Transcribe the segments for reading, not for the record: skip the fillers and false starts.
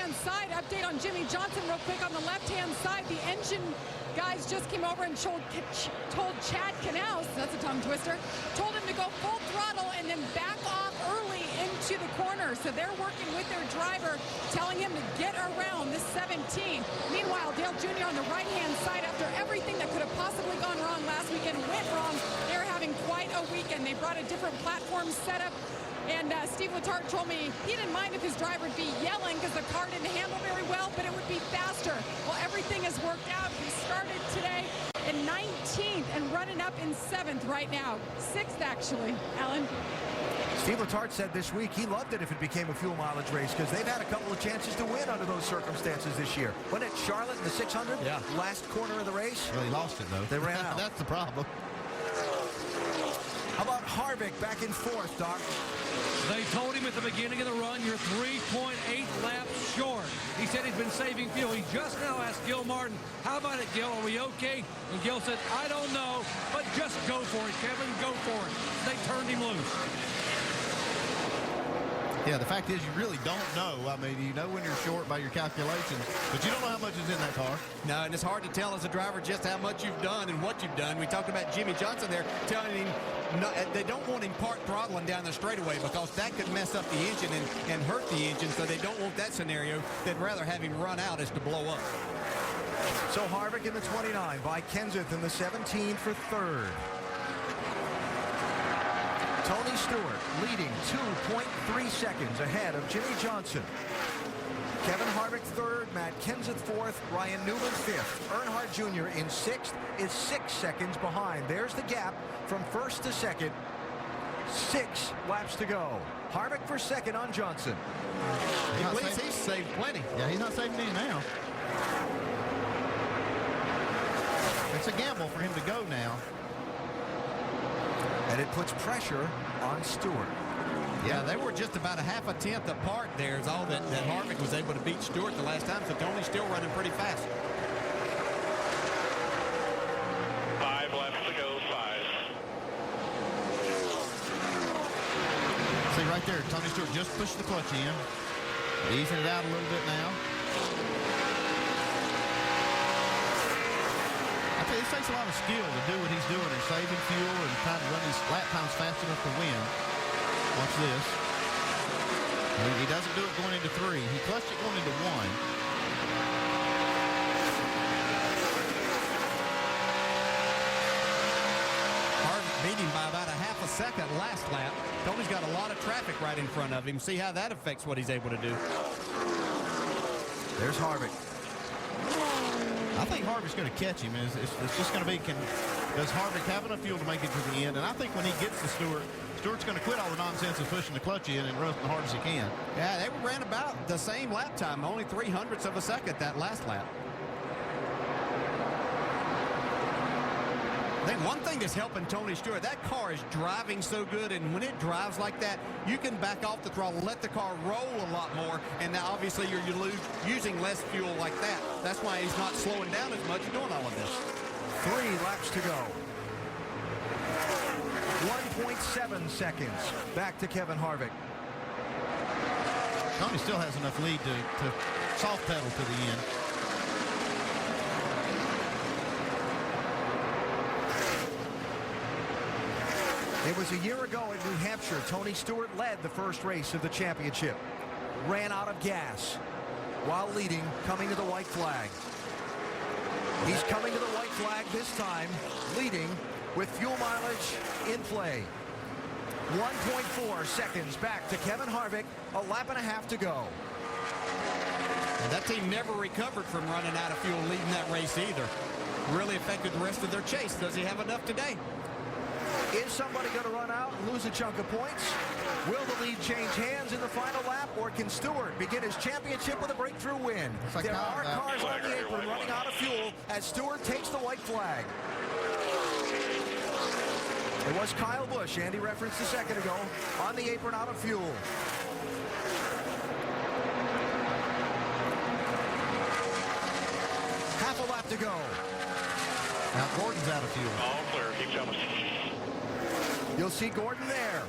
left-hand side. Update on Jimmy Johnson real quick. On the left-hand side, the engine guys just came over and told Chad Knaus, that's a tongue twister, told him to go full throttle and then back off early into the corner. So they're working with their driver, telling him to get around the 17. Meanwhile, Dale Jr. on the right-hand side, after everything that could have possibly gone wrong last weekend went wrong, they're having quite a weekend. They brought a different platform setup. And Steve Letarte told me he didn't mind if his driver would be yelling because the car didn't handle very well, but it would be faster. Well, everything has worked out. He started today in 19th and running up in 7th right now. 6th, actually, Alan. Steve Letarte said this week he loved it if it became a fuel mileage race because they've had a couple of chances to win under those circumstances this year. Wasn't it Charlotte in the 600? Yeah. Last corner of the race? Well, he lost it, though. They ran out. That's the problem. How about Harvick back in 4th, Doc? They told him at the beginning of the run, you're 3.8 laps short. He said he's been saving fuel. He just now asked Gil Martin, how about it, Gil? Are we okay? And Gil said, I don't know, but just go for it, Kevin. Go for it. They turned him loose. Yeah, the fact is you really don't know. I mean, you know when you're short by your calculations, but you don't know how much is in that car. No, and it's hard to tell as a driver just how much you've done and what you've done. We talked about Jimmy Johnson there telling him they don't want him part throttling down the straightaway because that could mess up the engine and hurt the engine, so they don't want that scenario. They'd rather have him run out as to blow up. So Harvick in the 29, by Kenseth in the 17 for 3rd. Tony Stewart leading 2.3 seconds ahead of Jimmy Johnson. Kevin Harvick 3rd, Matt Kenseth 4th, Ryan Newman 5th. Earnhardt Jr. in 6th is 6 seconds behind. There's the gap from 1st to 2nd. 6 laps to go. Harvick for 2nd on Johnson. He believes he's saved plenty. Yeah, he's not saving any now. It's a gamble for him to go now. And it puts pressure on Stewart. Yeah, they were just about a half a tenth apart there is all that Harvick was able to beat Stewart the last time, so Tony's still running pretty fast. 5 laps to go, 5. See right there, Tony Stewart just pushed the clutch in. Easing it out a little bit now. I tell you, it takes a lot of skill to do what he's doing and saving fuel and trying to run these lap times fast enough to win. Watch this. He doesn't do it going into 3. He clutched it going into 1. Harvick beat him by about a half a second last lap. Tony's got a lot of traffic right in front of him. See how that affects what he's able to do. There's Harvick. I think Harvick's going to catch him. It's just going to be, does Harvick have enough fuel to make it to the end? And I think when he gets to Stewart, Stewart's going to quit all the nonsense of pushing the clutch in and run as hard as he can. Yeah, they ran about the same lap time, only 0.03 of a second that last lap. I think one thing that's helping Tony Stewart, that car is driving so good, and when it drives like that, you can back off the throttle, let the car roll a lot more, and now obviously you're using less fuel like that. That's why he's not slowing down as much doing all of this. 3 laps to go. 1.7 seconds. Back to Kevin Harvick. Tony still has enough lead to soft pedal to the end. It was a year ago in New Hampshire. Tony Stewart led the first race of the championship. Ran out of gas while leading, coming to the white flag. He's coming to the white flag this time, leading with fuel mileage in play. 1.4 seconds back to Kevin Harvick. A lap and a half to go. And that team never recovered from running out of fuel leading that race either. Really affected the rest of their chase. Does he have enough today? Is somebody going to run out and lose a chunk of points? Will the lead change hands in the final lap, or can Stewart begin his championship with a breakthrough win? Like there are cars on the apron running out of fuel as Stewart takes the white flag. It was Kyle Busch, Andy referenced a second ago, on the apron out of fuel. Half a lap to go. Now Gordon's out of fuel. All clear. Keep coming. You'll see Gordon there.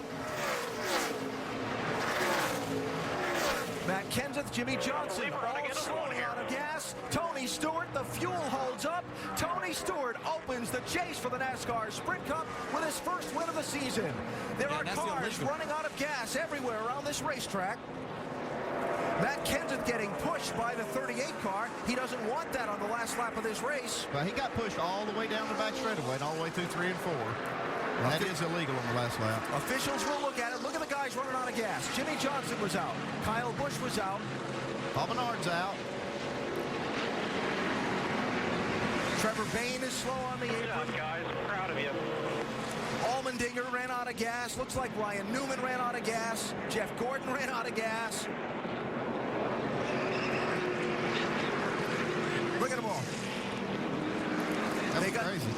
Matt Kenseth, Jimmy Johnson, all slowing out of gas. Tony Stewart, the fuel holds up. Tony Stewart opens the chase for the NASCAR Sprint Cup with his first win of the season. There are cars running out of gas everywhere around this racetrack. Matt Kenseth getting pushed by the 38 car. He doesn't want that on the last lap of this race. But he got pushed all the way down the back straightaway and all the way through 3 and 4. And that is illegal on the last lap. Officials will look at it. Look at the guys running out of gas. Jimmy Johnson was out. Kyle Busch was out. Paul Menard's out. Trevor Bayne is slow on the apron. Good job, guys. Proud of you. Allmendinger ran out of gas. Looks like Ryan Newman ran out of gas. Jeff Gordon ran out of gas. Look at them all.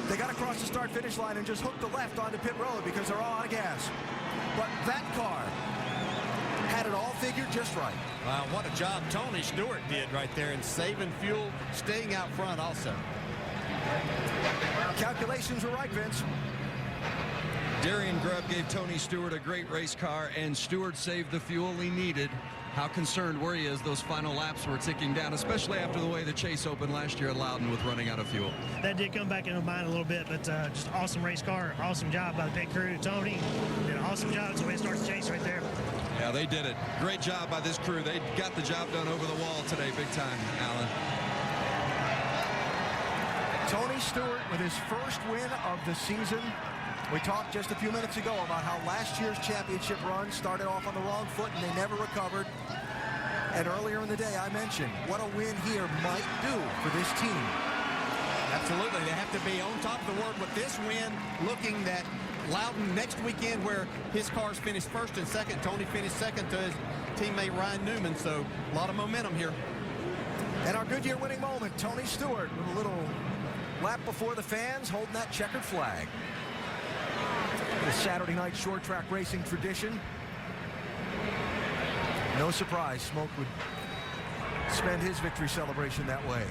They got across the start-finish line and just hooked the left onto pit road because they're all out of gas. But that car had it all figured just right. Wow, what a job Tony Stewart did right there in saving fuel, staying out front also. Calculations were right, Vince. Darian Grubb gave Tony Stewart a great race car, and Stewart saved the fuel he needed. How concerned were you as those final laps were ticking down, especially after the way the chase opened last year at Loudon with running out of fuel? That did come back into mind a little bit, but just awesome race car, awesome job by the pit crew. Tony did an awesome job. That's the way it starts the chase right there. Yeah, they did it. Great job by this crew. They got the job done over the wall today, big time, Alan. Tony Stewart with his first win of the season. We talked just a few minutes ago about how last year's championship run started off on the wrong foot and they never recovered. And earlier in the day, I mentioned what a win here might do for this team. Absolutely. They have to be on top of the world with this win, looking that Loudon next weekend where his cars finished first and second. Tony finished second to his teammate Ryan Newman. So a lot of momentum here. And our Goodyear winning moment, Tony Stewart with a little lap before the fans holding that checkered flag. The Saturday night short track racing tradition. No surprise Smoke would spend his victory celebration that way.